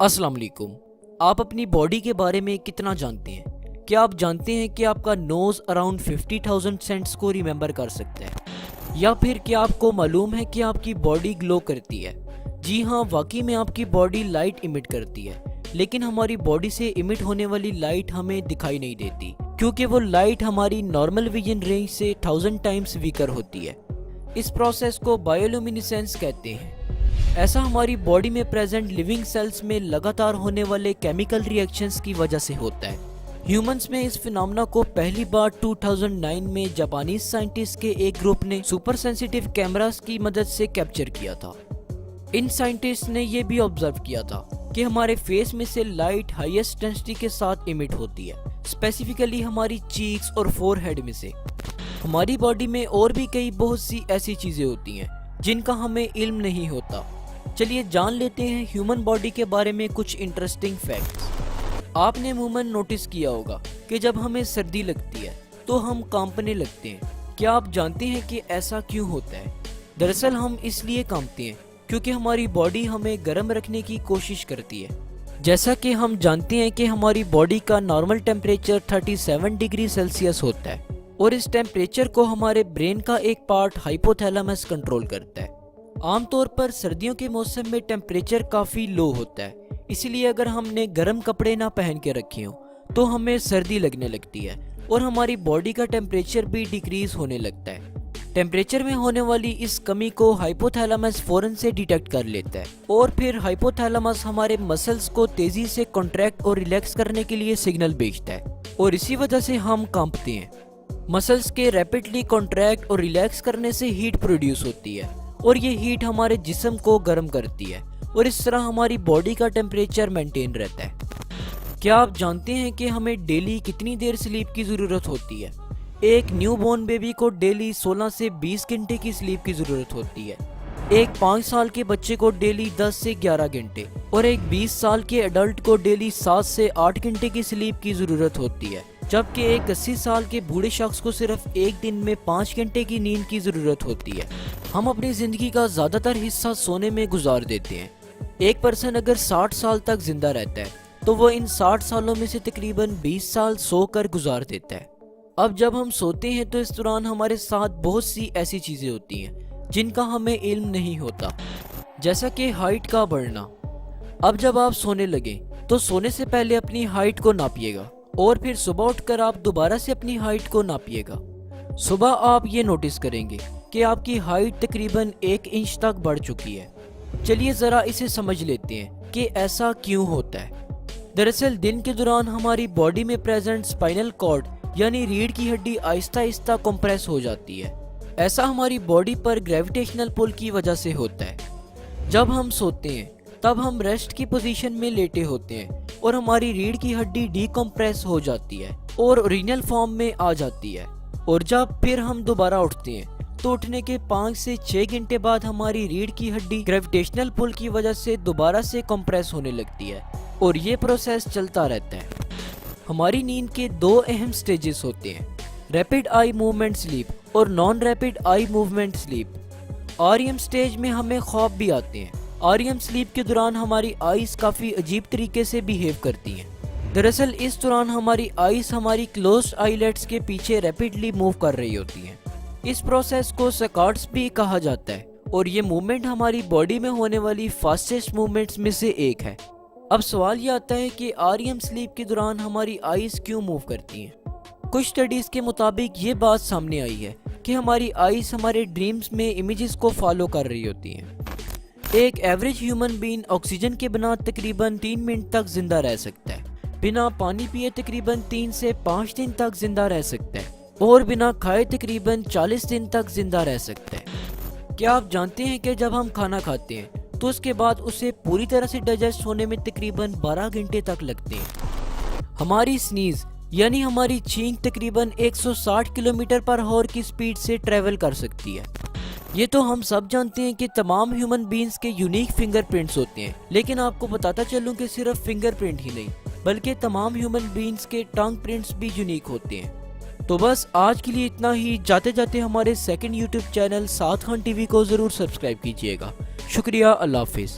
अस्सलाम वालेकुम। आप अपनी बॉडी के बारे में कितना जानते हैं? क्या आप जानते हैं कि आपका नोज़ अराउंड 50,000 सेंट्स को रिमेंबर कर सकता है? या फिर क्या आपको मालूम है कि आपकी बॉडी ग्लो करती है? जी हाँ, वाकई में आपकी बॉडी लाइट इमिट करती है, लेकिन हमारी बॉडी से इमिट होने वाली लाइट हमें दिखाई नहीं देती, क्योंकि वो लाइट हमारी नॉर्मल विजन रेंज से 1000 टाइम्स वीकर होती है। इस प्रोसेस को बायोल्यूमिनेसेंस कहते हैं। ऐसा हमारी बॉडी में प्रेजेंट लिविंग सेल्स में लगातार होने वाले केमिकल रिएक्शंस की वजह से होता है। ह्यूमंस में इस फिनोमेना को पहली बार 2009 में जापानीज साइंटिस्ट के एक ग्रुप ने सुपर सेंसिटिव कैमरास की मदद से कैप्चर किया था। इन साइंटिस्ट ने यह भी ऑब्जर्व किया था कि हमारे फेस में से लाइट हाईएस्ट इंटेंसिटी के साथ इमिट होती है, स्पेसिफिकली हमारी चीक्स और फोरहेड में से। हमारी बॉडी में और भी कई बहुत सी ऐसी चीजें होती हैं जिनका हमें इल्म नहीं होता। चलिए जान लेते हैं ह्यूमन बॉडी के बारे में कुछ इंटरेस्टिंग फैक्ट्स। आपने अमूमन नोटिस किया होगा कि जब हमें सर्दी लगती है तो हम कांपने लगते हैं। क्या आप जानते हैं कि ऐसा क्यों होता है? दरअसल हम इसलिए कांपते हैं क्योंकि हमारी बॉडी हमें गर्म रखने की कोशिश करती है। जैसा कि हम जानते हैं कि हमारी बॉडी का नॉर्मल टेम्परेचर 37 डिग्री सेल्सियस होता है और इस टेम्परेचर को हमारे ब्रेन का एक पार्ट हाइपोथैलेमस कंट्रोल करता है। आमतौर पर सर्दियों के मौसम में टेम्परेचर काफ़ी लो होता है, इसलिए अगर हमने गर्म कपड़े ना पहन के रखे हो तो हमें सर्दी लगने लगती है और हमारी बॉडी का टेम्परेचर भी डिक्रीज होने लगता है। टेम्परेचर में होने वाली इस कमी को हाइपोथैलेमस फौरन से डिटेक्ट कर लेता है और फिर हाइपोथैलेमस हमारे मसल्स को तेजी से कॉन्ट्रैक्ट और रिलैक्स करने के लिए सिग्नल भेजता है और इसी वजह से हम कांपते हैं। मसल्स के रैपिडली कॉन्ट्रैक्ट और रिलैक्स करने से हीट प्रोड्यूस होती है और ये हीट हमारे जिस्म को गर्म करती है और इस तरह हमारी बॉडी का टेम्परेचर मेंटेन रहता है। क्या आप जानते हैं कि हमें डेली कितनी देर स्लीप की ज़रूरत होती है? एक न्यूबॉर्न बेबी को डेली 16 से 20 घंटे की स्लीप की ज़रूरत होती है। एक 5 साल के बच्चे को डेली 10 से 11 घंटे और एक 20 साल के एडल्ट को डेली 7 से 8 घंटे की स्लीप की ज़रूरत होती है, जबकि एक 80 साल के बूढ़े शख्स को सिर्फ एक दिन में 5 घंटे की नींद की ज़रूरत होती है। हम अपनी ज़िंदगी का ज़्यादातर हिस्सा सोने में गुजार देते हैं। एक पर्सन अगर 60 साल तक जिंदा रहता है तो वो इन 60 सालों में से तकरीबन 20 साल सोकर गुजार देता है। अब जब हम सोते हैं तो इस दौरान हमारे साथ बहुत सी ऐसी चीज़ें होती हैं जिनका हमें इल्म नहीं होता, जैसा कि हाइट का बढ़ना। अब जब आप सोने लगे तो सोने से पहले अपनी हाइट को नापिएगा और फिर सुबह उठकर आप दोबारा से अपनी हाइट को नापिएगा। सुबह आप ये नोटिस करेंगे कि आपकी हाइट तकरीबन 1 इंच तक बढ़ चुकी है। चलिए ज़रा इसे समझ लेते हैं कि ऐसा क्यों होता है। दरअसल दिन के दौरान हमारी बॉडी में प्रेजेंट स्पाइनल कॉर्ड यानी रीढ़ की हड्डी आहिस्ता आहिस्ता कंप्रेस हो जाती है। ऐसा हमारी बॉडी पर ग्रेविटेशनल पुल की वजह से होता है। जब हम सोते हैं तब हम रेस्ट की पोजीशन में लेटे होते हैं और हमारी रीढ़ की हड्डी डीकम्प्रेस हो जाती है और ओरिजिनल फॉर्म में आ जाती है। और जब फिर हम दोबारा उठते हैं तो उठने के 5 से 6 घंटे बाद हमारी रीढ़ की हड्डी ग्रेविटेशनल पुल की वजह से दोबारा से कंप्रेस होने लगती है और ये प्रोसेस चलता रहता है। हमारी नींद के 2 अहम स्टेजेस होते हैं, रैपिड आई मूवमेंट स्लीप और non rapid eye movement sleep. REM stage में हमें ख्वाब भी आते हैं। आरईएम स्लीप के दौरान हमारी आईज काफ़ी अजीब तरीके से बिहेव करती हैं। दरअसल इस दौरान हमारी आईज हमारी क्लोज्ड आईलेट्स के पीछे रैपिडली मूव कर रही होती हैं। इस प्रोसेस को सकार्ड्स भी कहा जाता है और ये मूवमेंट हमारी बॉडी में होने वाली फास्टेस्ट मूवमेंट्स में से एक है। अब सवाल ये आता है कि आरईएम स्लीप के दौरान हमारी आईज क्यों मूव करती हैं? कुछ स्टडीज के मुताबिक ये बात सामने आई है कि हमारी आईज हमारे ड्रीम्स में इमेजेस को फॉलो कर रही होती हैं। एक एवरेज ह्यूमन बीइंग ऑक्सीजन के बिना तकरीबन 3 मिनट तक जिंदा रह सकता है, बिना पानी पिए तकरीबन 3 से 5 दिन तक जिंदा रह सकता है और बिना खाए तकरीबन 40 दिन तक जिंदा रह सकता है। क्या आप जानते हैं कि जब हम खाना खाते हैं तो उसके बाद उसे पूरी तरह से डाइजेस्ट होने में तकरीबन 12 घंटे तक लगते हैं। हमारी स्नीज यानी हमारी छींक तकरीबन 160 किलोमीटर पर आवर की स्पीड से ट्रेवल कर सकती है। ये तो हम सब जानते हैं कि तमाम ह्यूमन बीइंग्स के यूनिक फिंगरप्रिंट्स होते हैं, लेकिन आपको बताता चलूं कि सिर्फ फिंगरप्रिंट ही नहीं बल्कि तमाम ह्यूमन बीइंग्स के टंग प्रिंट्स भी यूनिक होते हैं। तो बस आज के लिए इतना ही। जाते जाते हमारे सेकंड यूट्यूब चैनल साद खान टीवी को ज़रूर सब्सक्राइब कीजिएगा। शुक्रिया, अल्लाह हाफिज़।